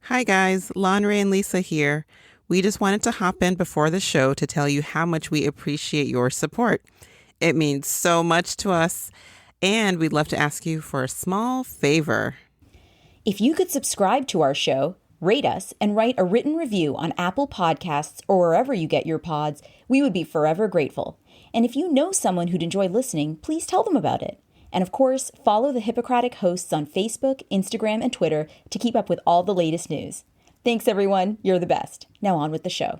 Hi guys, Lonray and Lisa here. We just wanted to hop in before the show to tell you how much we appreciate your support. It means so much to us, and we'd love to ask you for a small favor. If you could subscribe to our show, rate us, and write a written review on Apple Podcasts or wherever you get your pods, we would be forever grateful. And if you know someone who'd enjoy listening, please tell them about it. And of course, follow the Hippocratic hosts on Facebook, Instagram, and Twitter to keep up with all the latest news. Thanks, everyone. You're the best. Now on with the show.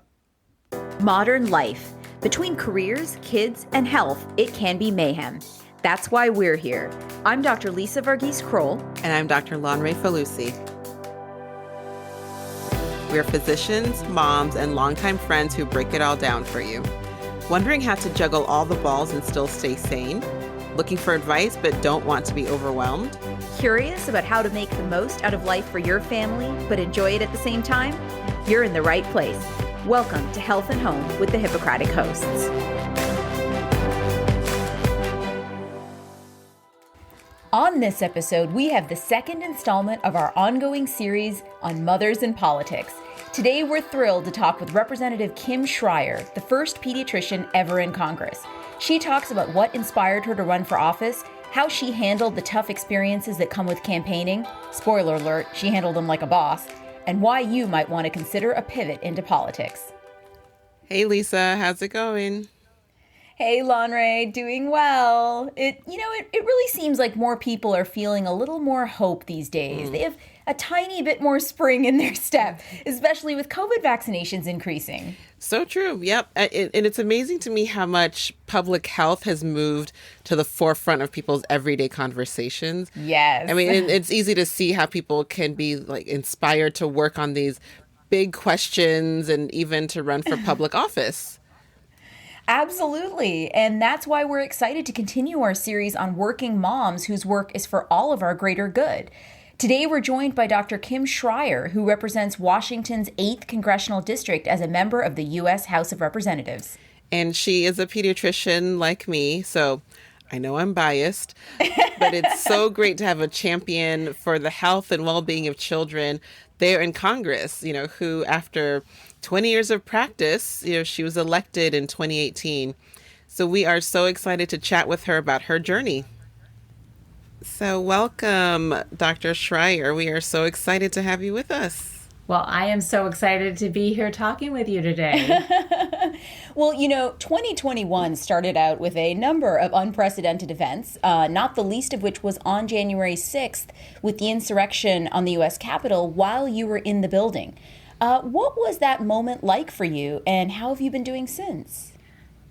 Modern life. Between careers, kids, and health, it can be mayhem. That's why we're here. I'm Dr. Lisa Varghese-Kroll. And I'm Dr. Lonray Falusi. We're physicians, moms, and longtime friends who break it all down for you. Wondering how to juggle all the balls and still stay sane? Looking for advice but don't want to be overwhelmed? Curious about how to make the most out of life for your family but enjoy it at the same time? You're in the right place. Welcome to Health and Home with the Hippocratic hosts. On this episode, we have the second installment of our ongoing series on mothers in politics. Today, we're thrilled to talk with Representative Kim Schrier, the first pediatrician ever in Congress. She talks about what inspired her to run for office, how she handled the tough experiences that come with campaigning, spoiler alert, she handled them like a boss, and why you might want to consider a pivot into politics. Hey Lisa, how's it going? Hey Lonray, doing well. It really seems like more people are feeling a little more hope these days. They have a tiny bit more spring in their step, especially with COVID vaccinations increasing. So true. Yep. And it's amazing to me how much public health has moved to the forefront of people's everyday conversations. Yes. I mean, it's easy to see how people can be like inspired to work on these big questions and even to run for public office. Absolutely. And that's why we're excited to continue our series on working moms whose work is for all of our greater good. Today, we're joined by Dr. Kim Schrier, who represents Washington's 8th Congressional District as a member of the U.S. House of Representatives. And she is a pediatrician like me, so I know I'm biased, but it's so great to have a champion for the health and well-being of children there in Congress, who after 20 years of practice, she was elected in 2018. So we are so excited to chat with her about her journey. So welcome, Dr. Schrier. We are so excited to have you with us. Well, I am so excited to be here talking with you today. Well, 2021 started out with a number of unprecedented events, not the least of which was on January 6th with the insurrection on the U.S. Capitol while you were in the building. What was that moment like for you, and how have you been doing since?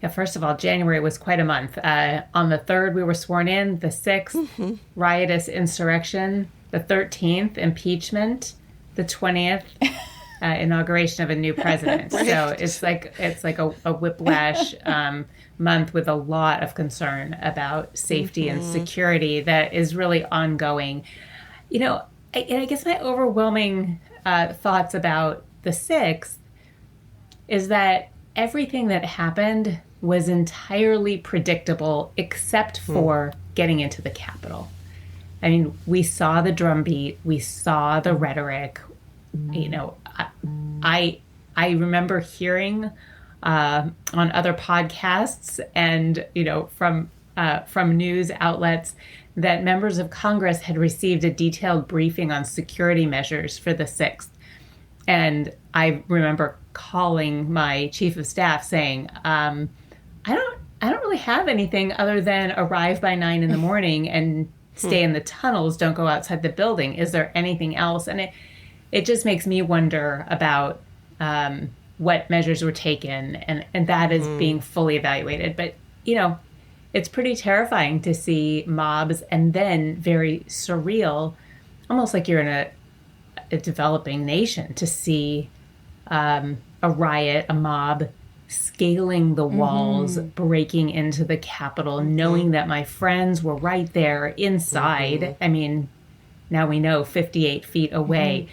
Yeah, first of all, January was quite a month. On the 3rd, we were sworn in. The 6th, riotous insurrection. The 13th, impeachment. The 20th, inauguration of a new president. Right. So it's like a whiplash month with a lot of concern about safety and security that is really ongoing. I guess my overwhelming thoughts about the 6th is that everything that happened was entirely predictable except for getting into the Capitol. I mean, we saw the drumbeat, we saw the rhetoric. I remember hearing on other podcasts and from news outlets that members of Congress had received a detailed briefing on security measures for the 6th. And I remember calling my chief of staff saying, I don't really have anything other than arrive by 9 a.m. and stay in the tunnels, don't go outside the building. Is there anything else? And it just makes me wonder about what measures were taken, and that is being fully evaluated. But, it's pretty terrifying to see mobs, and then very surreal, almost like you're in a developing nation, to see a riot, a mob scaling the walls, breaking into the Capitol, knowing that my friends were right there inside. I mean, now we know 58 feet away.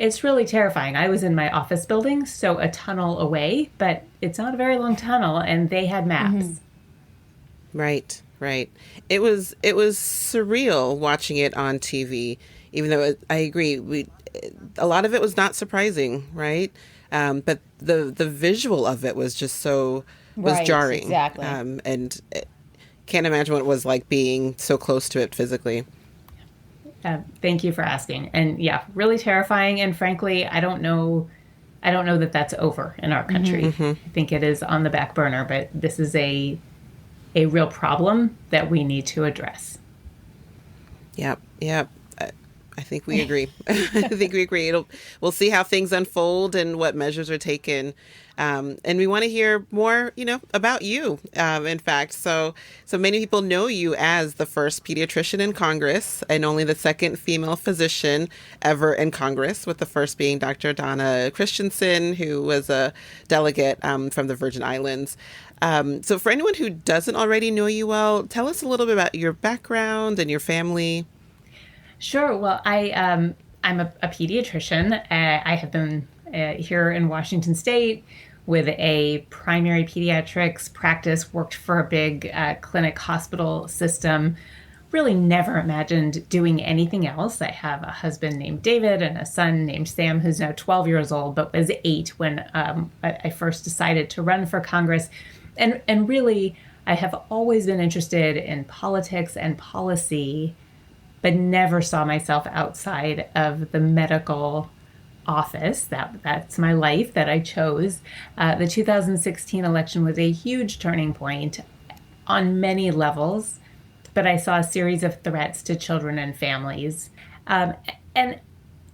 It's really terrifying. I was in my office building, so a tunnel away, but it's not a very long tunnel, and they had maps. Right. It was surreal watching it on TV, even though I agree, a lot of it was not surprising, right? But the visual of it was just was Right, jarring. exactly. And can't imagine what it was like being so close to it physically. Thank you for asking. And yeah, really terrifying. And frankly, I don't know that that's over in our country. I think it is on the back burner, but this is a real problem that we need to address. Yep. I think we agree. I think we agree. We'll see how things unfold and what measures are taken. And we want to hear more, about you, in fact. So many people know you as the first pediatrician in Congress and only the second female physician ever in Congress, with the first being Dr. Donna Christensen, who was a delegate from the Virgin Islands. So for anyone who doesn't already know you well, tell us a little bit about your background and your family. Sure. Well, I'm a pediatrician. I have been here in Washington State with a primary pediatrics practice, worked for a big clinic hospital system, really never imagined doing anything else. I have a husband named David and a son named Sam, who's now 12 years old, but was 8 when I first decided to run for Congress. And really, I have always been interested in politics and policy, but never saw myself outside of the medical office. That's my life that I chose. The 2016 election was a huge turning point on many levels, but I saw a series of threats to children and families. And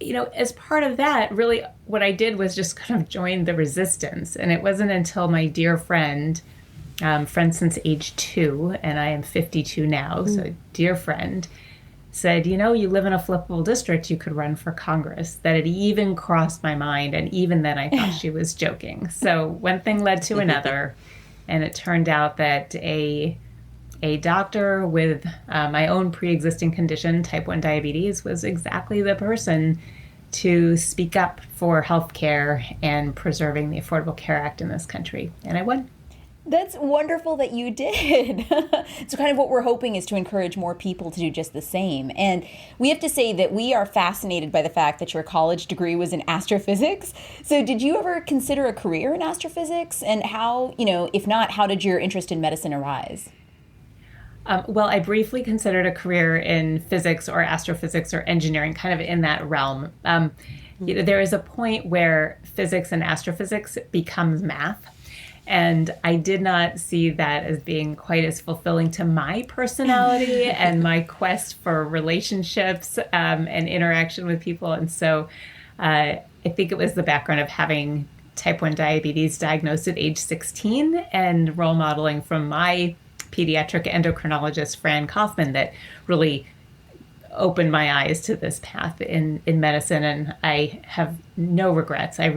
as part of that, really what I did was just kind of join the resistance. And it wasn't until my dear friend since age 2, and I am 52 now, so dear friend, said, you live in a flippable district, you could run for Congress, that it even crossed my mind. And even then I thought she was joking. So one thing led to another. And it turned out that a doctor with my own pre-existing condition, type 1 diabetes, was exactly the person to speak up for healthcare and preserving the Affordable Care Act in this country. And I won. That's wonderful that you did. So kind of what we're hoping is to encourage more people to do just the same. And we have to say that we are fascinated by the fact that your college degree was in astrophysics. So did you ever consider a career in astrophysics? And how, if not, how did your interest in medicine arise? Well, I briefly considered a career in physics or astrophysics or engineering, kind of in that realm. There is a point where physics and astrophysics becomes math. And I did not see that as being quite as fulfilling to my personality and my quest for relationships and interaction with people. And so I think it was the background of having type 1 diabetes diagnosed at age 16 and role modeling from my pediatric endocrinologist, Fran Kaufman, that really opened my eyes to this path in medicine. And I have no regrets. I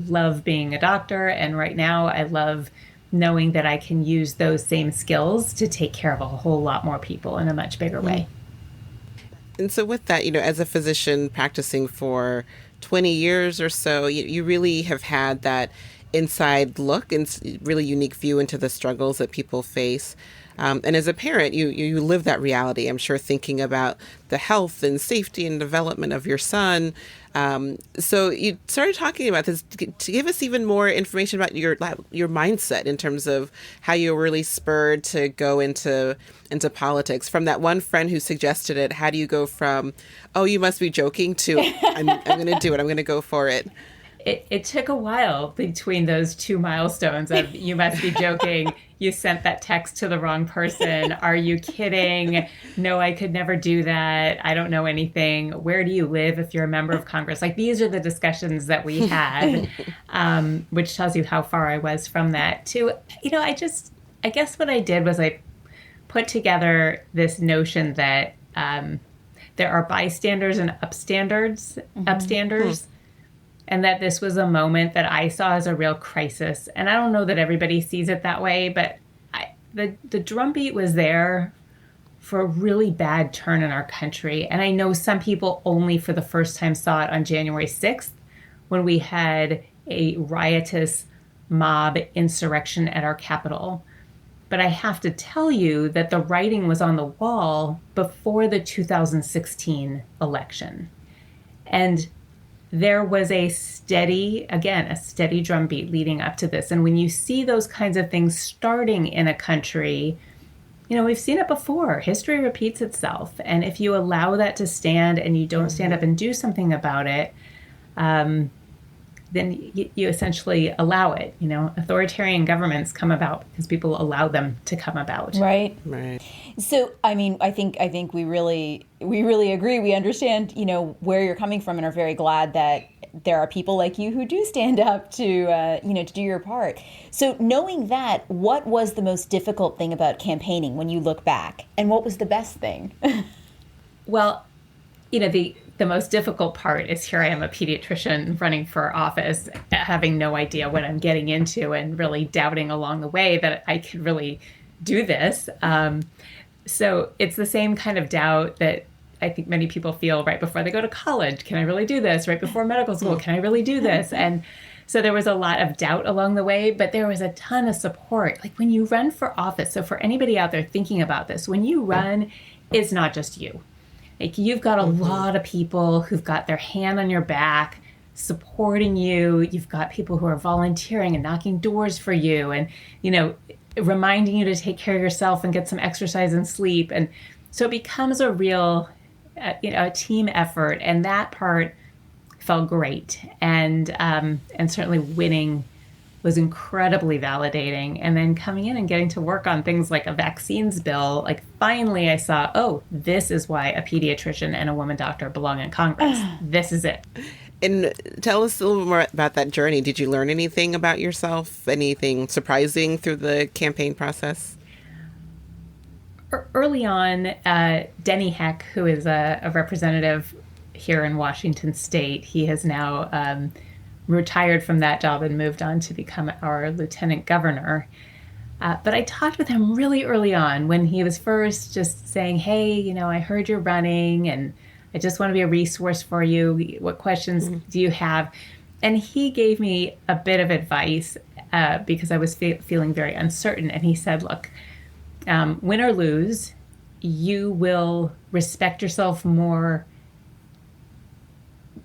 love being a doctor. And right now I love knowing that I can use those same skills to take care of a whole lot more people in a much bigger way. And so with that, as a physician practicing for 20 years or so, you really have had that inside look and really unique view into the struggles that people face. And as a parent, you live that reality, I'm sure, thinking about the health and safety and development of your son. So you started talking about this to give us even more information about your mindset in terms of how you were really spurred to go into politics. From that one friend who suggested it, how do you go from, oh, you must be joking, to I'm going to do it, I'm going to go for it? It took a while between those two milestones of you must be joking, you sent that text to the wrong person, are you kidding, no, I could never do that, I don't know anything, where do you live if you're a member of Congress? Like, these are the discussions that we had, which tells you how far I was from that to, I guess what I did was I put together this notion that there are bystanders and upstanders. And that this was a moment that I saw as a real crisis. And I don't know that everybody sees it that way, but the drumbeat was there for a really bad turn in our country. And I know some people only for the first time saw it on January 6th, when we had a riotous mob insurrection at our Capitol. But I have to tell you that the writing was on the wall before the 2016 election. And there was a steady drumbeat leading up to this. And when you see those kinds of things starting in a country, we've seen it before. History repeats itself. And if you allow that to stand and you don't stand up and do something about it, then you essentially allow it. Authoritarian governments come about because people allow them to come about. Right. Right. So, I think we really agree. We understand, where you're coming from, and are very glad that there are people like you who do stand up to, to do your part. So, knowing that, what was the most difficult thing about campaigning when you look back, and what was the best thing? Well, the most difficult part is here I am, a pediatrician running for office, having no idea what I'm getting into and really doubting along the way that I could really do this. So it's the same kind of doubt that I think many people feel right before they go to college. Can I really do this? Right before medical school, can I really do this? And so there was a lot of doubt along the way, but there was a ton of support. Like when you run for office, so for anybody out there thinking about this, when you run, it's not just you. Like you've got a lot of people who've got their hand on your back, supporting you. You've got people who are volunteering and knocking doors for you and, reminding you to take care of yourself and get some exercise and sleep. And so it becomes a real, a team effort. And that part felt great. And certainly winning was incredibly validating. And then coming in and getting to work on things like a vaccines bill, like finally I saw, oh, this is why a pediatrician and a woman doctor belong in Congress. This is it. And tell us a little bit more about that journey. Did you learn anything about yourself? Anything surprising through the campaign process? Early on, Denny Heck, who is a representative here in Washington State, he has now retired from that job and moved on to become our lieutenant governor. But I talked with him really early on when he was first just saying, hey, I heard you're running and I just want to be a resource for you. What questions do you have? And he gave me a bit of advice because I was feeling very uncertain. And he said, look, win or lose, you will respect yourself more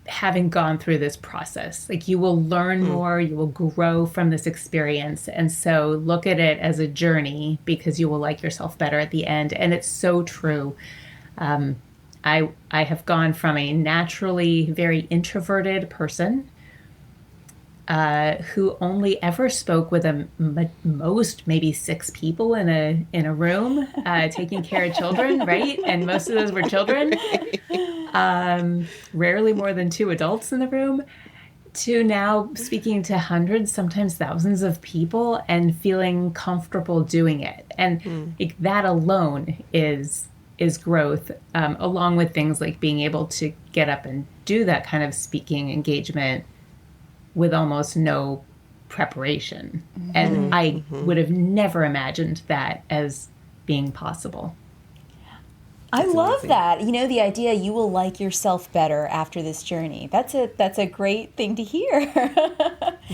having gone through this process. Like you will learn more, you will grow from this experience. And so look at it as a journey because you will like yourself better at the end. And it's so true. I have gone from a naturally very introverted person who only ever spoke with most maybe 6 people in a room taking care of children, right? And most of those were children. Rarely more than 2 adults in the room, to now speaking to hundreds, sometimes thousands of people and feeling comfortable doing it. And that alone is growth, along with things like being able to get up and do that kind of speaking engagement with almost no preparation. And I would have never imagined that as being possible. I love that. The idea you will like yourself better after this journey. That's a great thing to hear.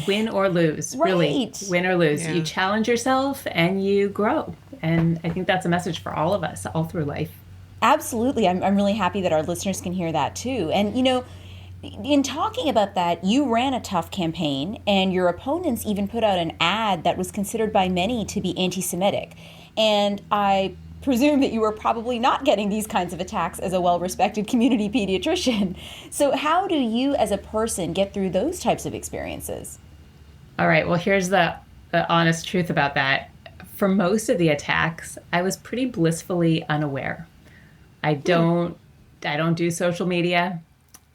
Win or lose, right. Really. Win or lose. Yeah. You challenge yourself and you grow. And I think that's a message for all of us all through life. Absolutely. I'm really happy that our listeners can hear that too. And, in talking about that, you ran a tough campaign and your opponents even put out an ad that was considered by many to be anti-Semitic. And I presume that you were probably not getting these kinds of attacks as a well-respected community pediatrician. So how do you as a person get through those types of experiences? All right. Well, here's the honest truth about that. For most of the attacks, I was pretty blissfully unaware. I don't do social media.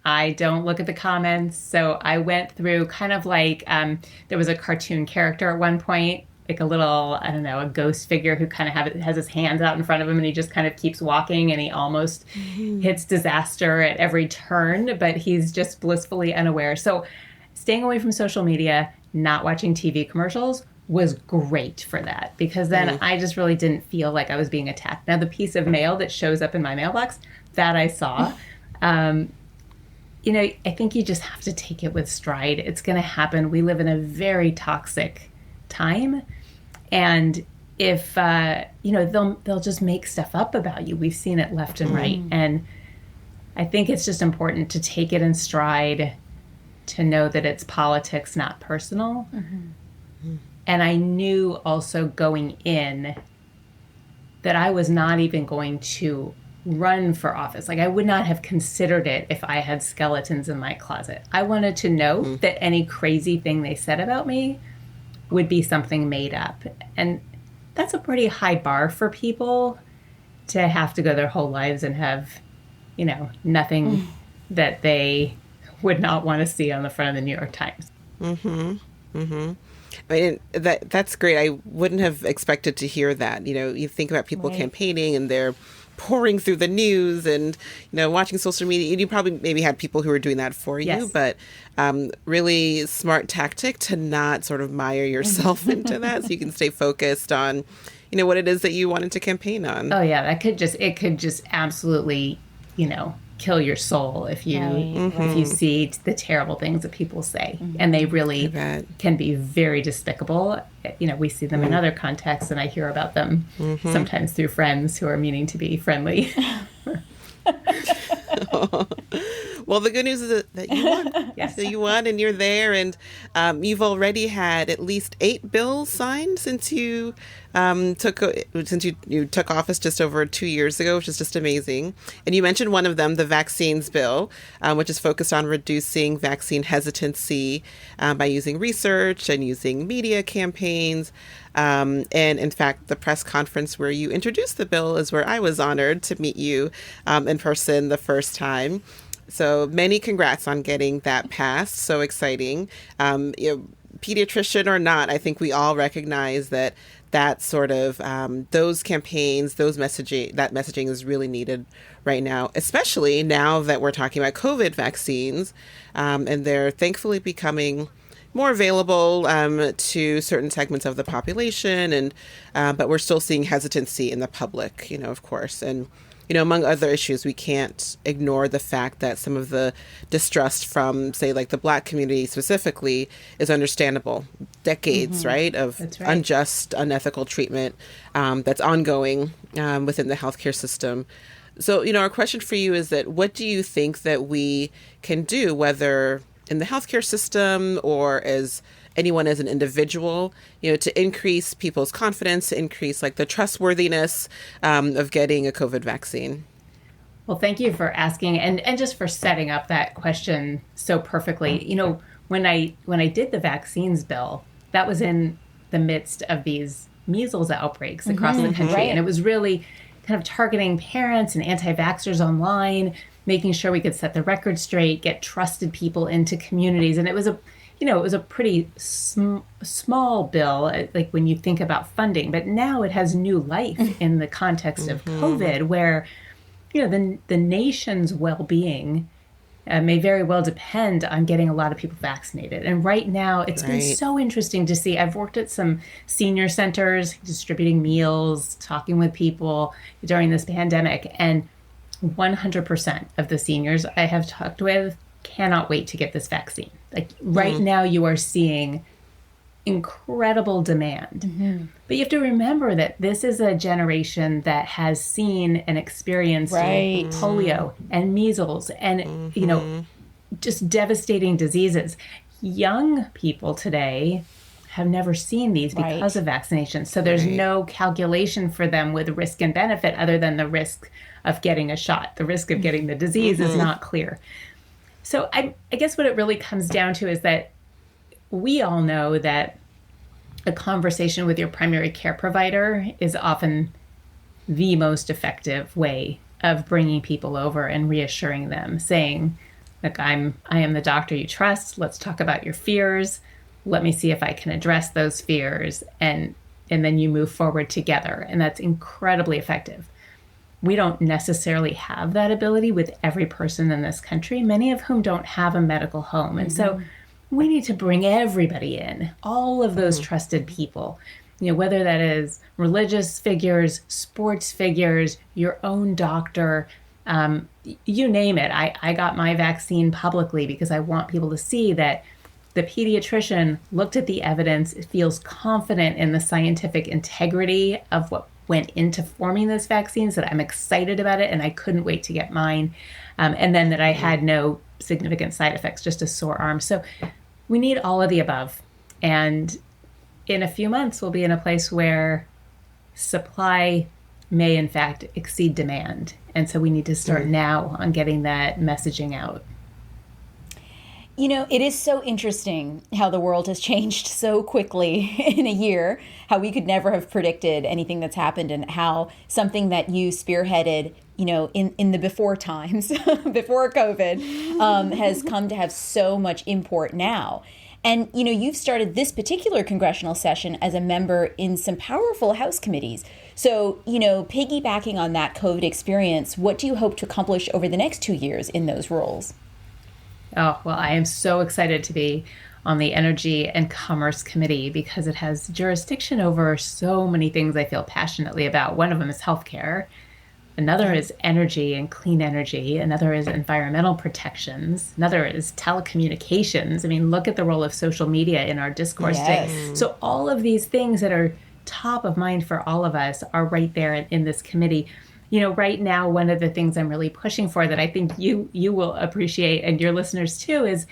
I don't look at the comments. So I went through kind of like, there was a cartoon character at one point, like a little, I don't know, a ghost figure who kind of has his hands out in front of him and he just kind of keeps walking and he almost hits disaster at every turn, but he's just blissfully unaware. So staying away from social media, not watching TV commercials was great for that because then I just really didn't feel like I was being attacked. Now, the piece of mail that shows up in my mailbox that I saw, I think you just have to take it with stride. It's going to happen. We live in a very toxic time. And if, they'll just make stuff up about you. We've seen it left and right. And I think it's just important to take it in stride, to know that it's politics, not personal. And I knew also going in that I was not even going to run for office. Like, I would not have considered it if I had skeletons in my closet. I wanted to know that any crazy thing they said about me would be something made up. And that's a pretty high bar for people to have to go their whole lives and have, you know, nothing that they would not want to see on the front of the New York Times. I mean, that's great. I wouldn't have expected to hear that. You know, you think about people campaigning and they're pouring through the news and, you know, watching social media. You probably maybe had people who were doing that for you, but really smart tactic to not sort of mire yourself into that, so you can stay focused on, you know, what it is that you wanted to campaign on. Oh yeah, it could just absolutely, you know, kill your soul if you if you see the terrible things that people say, and they really can be very despicable. You know, we see them in other contexts, and I hear about them sometimes through friends who are meaning to be friendly. Well, the good news is that you won. Yes. So you won, and you're there, and you've already had at least 8 bills signed since you took office just over 2 years ago, which is just amazing. And you mentioned one of them, the vaccines bill, which is focused on reducing vaccine hesitancy by using research and using media campaigns. And in fact, the press conference where you introduced the bill is where I was honored to meet you in person the first time. So many congrats on getting that passed. So exciting. You know, pediatrician or not, I think we all recognize that sort of those campaigns, that messaging is really needed right now, especially now that we're talking about COVID vaccines, and they're thankfully becoming more available to certain segments of the population, and but we're still seeing hesitancy in the public, you know, of course. And you know, among other issues, we can't ignore the fact that some of the distrust from, say, like the Black community specifically is understandable. Decades, right, of unjust, unethical treatment that's ongoing within the healthcare system. So, you know, our question for you is that what do you think that we can do, whether in the healthcare system or as anyone as an individual, you know, to increase people's confidence, to increase like the trustworthiness of getting a COVID vaccine? Well, thank you for asking and just for setting up that question so perfectly. You know, when I did the vaccines bill, that was in the midst of these measles outbreaks across the country. And it was really kind of targeting parents and anti-vaxxers online, making sure we could set the record straight, get trusted people into communities. And it was a pretty small bill, like when you think about funding, but now it has new life in the context of COVID, where, you know, the nation's well-being may very well depend on getting a lot of people vaccinated. And right now, it's been so interesting to see. I've worked at some senior centers, distributing meals, talking with people during this pandemic, and 100% of the seniors I have talked with cannot wait to get this vaccine. Like right now you are seeing incredible demand. But you have to remember that this is a generation that has seen and experienced polio and measles and, you know, just devastating diseases. Young people today have never seen these because of vaccinations. So there's no calculation for them with risk and benefit other than the risk of getting a shot. The risk of getting the disease is not clear. So I guess what it really comes down to is that we all know that a conversation with your primary care provider is often the most effective way of bringing people over and reassuring them, saying, look, I am the doctor you trust. Let's talk about your fears. Let me see if I can address those fears. And then you move forward together. And that's incredibly effective. We don't necessarily have that ability with every person in this country, many of whom don't have a medical home. And so we need to bring everybody in, all of those trusted people, you know, whether that is religious figures, sports figures, your own doctor, you name it. I got my vaccine publicly because I want people to see that the pediatrician looked at the evidence, feels confident in the scientific integrity of what went into forming this vaccine, so that I'm excited about it and I couldn't wait to get mine. and then that I had no significant side effects, just a sore arm. So we need all of the above. And in a few months, we'll be in a place where supply may, in fact, exceed demand. And so we need to start now on getting that messaging out. You know, it is so interesting how the world has changed so quickly in a year, how we could never have predicted anything that's happened, and how something that you spearheaded, you know, in the before times, before COVID, has come to have so much import now. And, you know, you've started this particular congressional session as a member in some powerful House committees. So, you know, piggybacking on that COVID experience, what do you hope to accomplish over the next 2 years in those roles? Oh, well, I am so excited to be on the Energy and Commerce Committee because it has jurisdiction over so many things I feel passionately about. One of them is healthcare. Another is energy and clean energy. Another is environmental protections. Another is telecommunications. I mean, look at the role of social media in our discourse today. So all of these things that are top of mind for all of us are right there in this committee. You know, right now, one of the things I'm really pushing for that I think you will appreciate, and your listeners too, is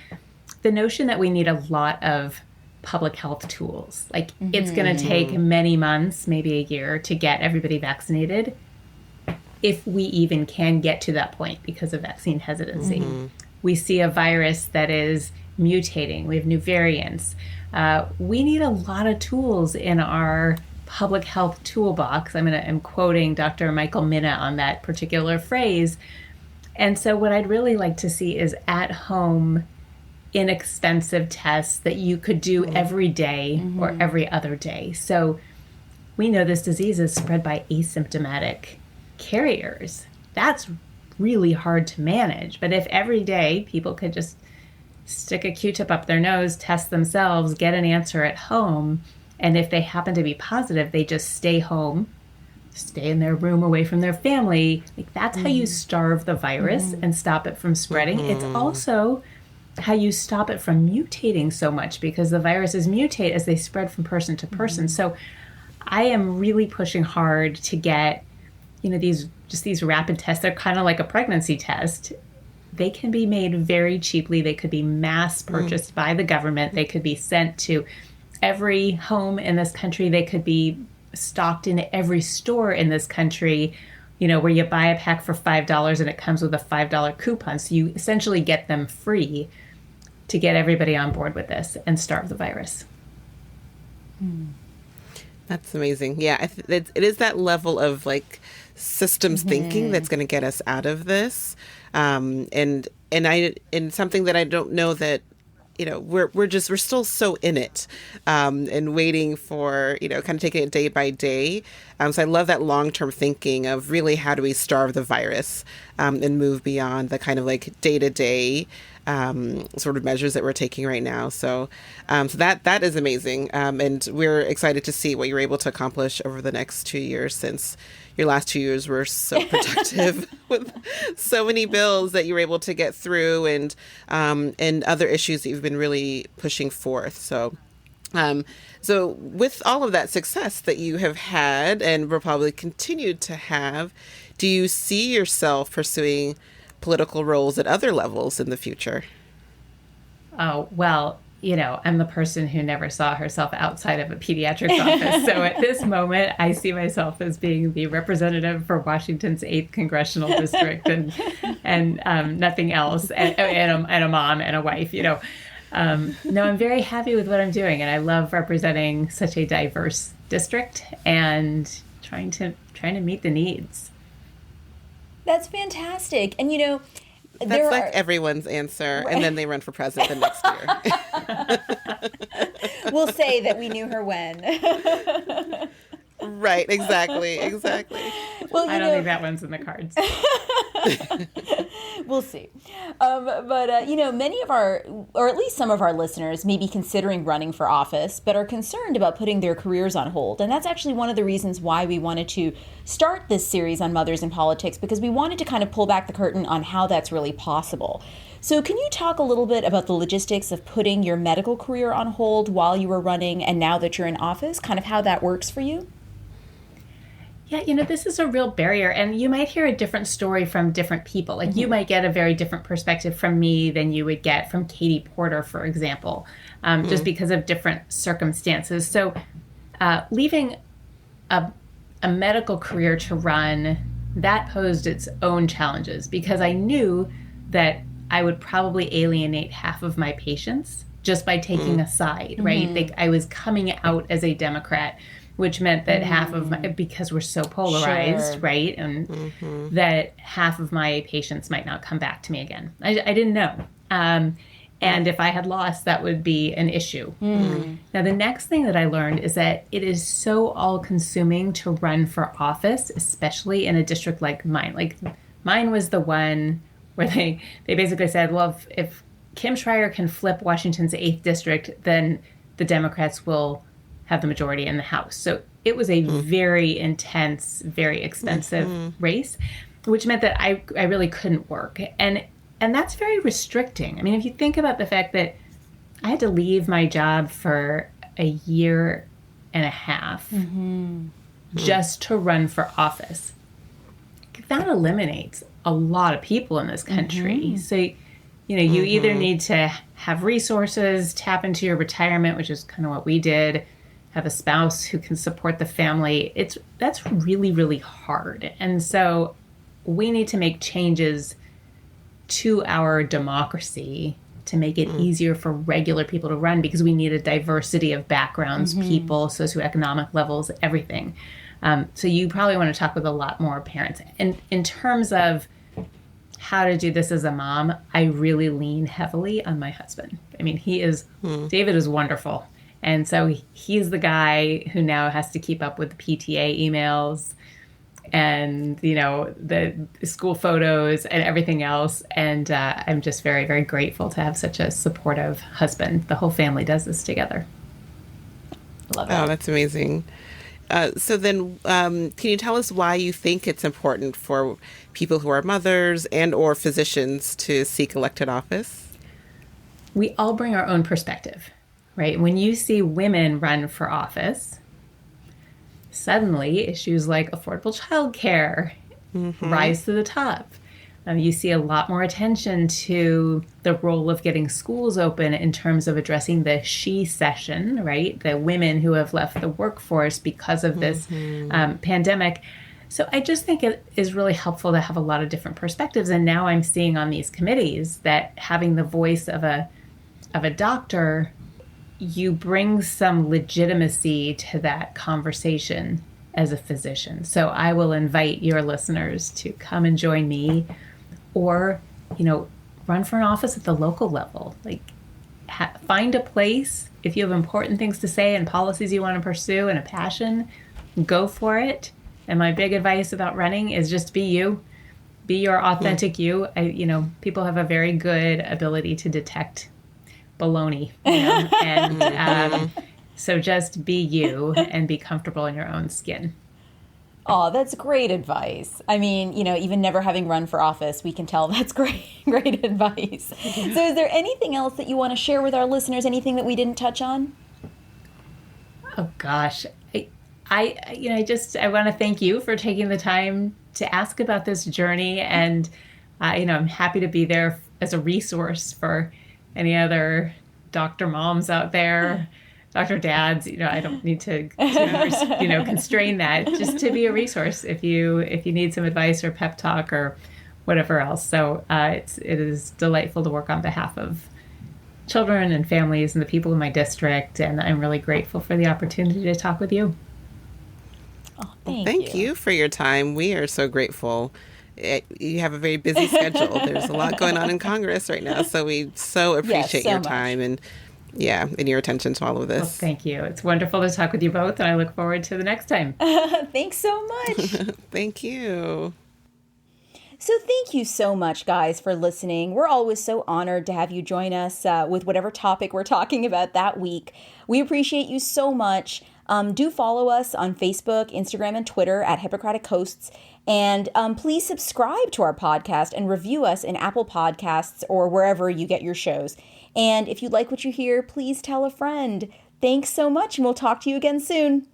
the notion that we need a lot of public health tools. Like, it's going to take many months, maybe a year, to get everybody vaccinated, if we even can get to that point because of vaccine hesitancy. We see a virus that is mutating. We have new variants. We need a lot of tools in our public health toolbox. I'm quoting Dr. Michael Mina on that particular phrase. And so what I'd really like to see is at-home, inexpensive tests that you could do every day or every other day. So we know this disease is spread by asymptomatic carriers. That's really hard to manage. But if every day people could just stick a Q-tip up their nose, test themselves, get an answer at home, and if they happen to be positive, they just stay home, stay in their room away from their family. Like, that's how you starve the virus and stop it from spreading. It's also how you stop it from mutating so much, because the viruses mutate as they spread from person to person. So I am really pushing hard to get, you know, these rapid tests. They're kind of like a pregnancy test. They can be made very cheaply. They could be mass purchased by the government. They could be sent to every home in this country. They could be stocked in every store in this country, you know, where you buy a pack for $5 and it comes with a $5 coupon. So you essentially get them free to get everybody on board with this and starve the virus. That's amazing. Yeah, it is that level of like systems thinking that's going to get us out of this. And something that I don't know that, you know, we're still so in it, and waiting for, you know, kind of taking it day by day. So I love that long-term thinking of really how do we starve the virus, and move beyond the kind of like day-to-day sort of measures that we're taking right now. So that is amazing. And we're excited to see what you're able to accomplish over the next 2 years, since your last 2 years were so productive with so many bills that you were able to get through, and other issues that you've been really pushing forth. So with all of that success that you have had and will probably continue to have, do you see yourself pursuing political roles at other levels in the future? Oh, well, you know, I'm the person who never saw herself outside of a pediatrics office. So at this moment, I see myself as being the representative for Washington's 8th Congressional District and nothing else, and a mom and a wife, you know. No, I'm very happy with what I'm doing, and I love representing such a diverse district and trying to meet the needs. That's fantastic. And, you know, that's like everyone's answer, and then they run for president the next year. We'll say that we knew her when. Right, exactly. Well, I don't think that one's in the cards. We'll see. But you know, many of our, or at least some of our listeners may be considering running for office, but are concerned about putting their careers on hold. And that's actually one of the reasons why we wanted to start this series on Mothers in Politics, because we wanted to kind of pull back the curtain on how that's really possible. So can you talk a little bit about the logistics of putting your medical career on hold while you were running, and now that you're in office, kind of how that works for you? Yeah, this is a real barrier. And you might hear a different story from different people. Like you might get a very different perspective from me than you would get from Katie Porter, for example, just because of different circumstances. So leaving a medical career to run, that posed its own challenges because I knew that I would probably alienate half of my patients just by taking a side, right? Like I was coming out as a Democrat, which meant that half of because we're so polarized, right? And that half of my patients might not come back to me again. I didn't know. And if I had lost, that would be an issue. Now, the next thing that I learned is that it is so all-consuming to run for office, especially in a district like mine. Like mine was the one where they basically said, well, if Kim Schrier can flip Washington's 8th district, then the Democrats will have the majority in the House. So it was a very intense, very expensive race, which meant that I really couldn't work. And that's very restricting. I mean, if you think about the fact that I had to leave my job for a year and a half just to run for office, that eliminates a lot of people in this country. So, you either need to have resources, tap into your retirement, which is kind of what we did, have a spouse who can support the family. That's really, really hard. And so we need to make changes to our democracy to make it easier for regular people to run because we need a diversity of backgrounds, people, socioeconomic levels, everything. So you probably want to talk with a lot more parents. And in terms of how to do this as a mom, I really lean heavily on my husband. I mean, David is wonderful. And so he's the guy who now has to keep up with the PTA emails and, the school photos and everything else. And I'm just very, very grateful to have such a supportive husband. The whole family does this together. Love it. Oh, that's amazing. So then can you tell us why you think it's important for people who are mothers and or physicians to seek elected office? We all bring our own perspective. Right? When you see women run for office, suddenly issues like affordable childcare rise to the top. You see a lot more attention to the role of getting schools open in terms of addressing the she session, right? The women who have left the workforce because of this pandemic. So I just think it is really helpful to have a lot of different perspectives. And now I'm seeing on these committees that having the voice of a doctor, you bring some legitimacy to that conversation as a physician. So I will invite your listeners to come and join me or, run for an office at the local level. Like find a place. If you have important things to say and policies you want to pursue and a passion, go for it. And my big advice about running is just be you. Be your authentic you. People have a very good ability to detect baloney, and so just be you and be comfortable in your own skin. Oh, that's great advice. I mean, even never having run for office, we can tell that's great advice. So is there anything else that you want to share with our listeners? Anything that we didn't touch on? Oh gosh, I want to thank you for taking the time to ask about this journey, and I'm happy to be there as a resource for any other doctor moms out there, doctor dads. I don't need to constrain that, just to be a resource if you need some advice or pep talk or whatever else. So it is delightful to work on behalf of children and families and the people in my district, and I'm really grateful for the opportunity to talk with you. Oh, thank you for your time. We are so grateful. You have a very busy schedule. There's a lot going on in Congress right now, so we so appreciate your time and your attention to all of this. Well, thank you. It's wonderful to talk with you both, and I look forward to the next time. Thanks so much. Thank you. So thank you so much, guys, for listening. We're always so honored to have you join us with whatever topic we're talking about that week. We appreciate you so much. Do follow us on Facebook, Instagram, and Twitter at Hippocratic Hosts. And please subscribe to our podcast and review us in Apple Podcasts or wherever you get your shows. And if you like what you hear, please tell a friend. Thanks so much, and we'll talk to you again soon.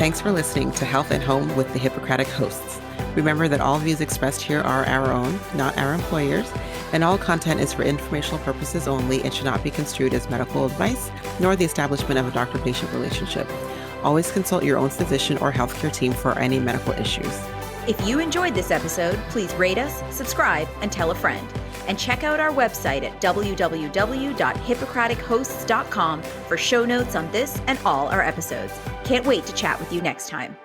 Thanks for listening to Health at Home with the Hippocratic hosts. Remember that all views expressed here are our own, not our employers, and all content is for informational purposes only and should not be construed as medical advice, nor the establishment of a doctor-patient relationship. Always consult your own physician or healthcare team for any medical issues. If you enjoyed this episode, please rate us, subscribe, and tell a friend. And check out our website at www.hippocratichosts.com for show notes on this and all our episodes. Can't wait to chat with you next time.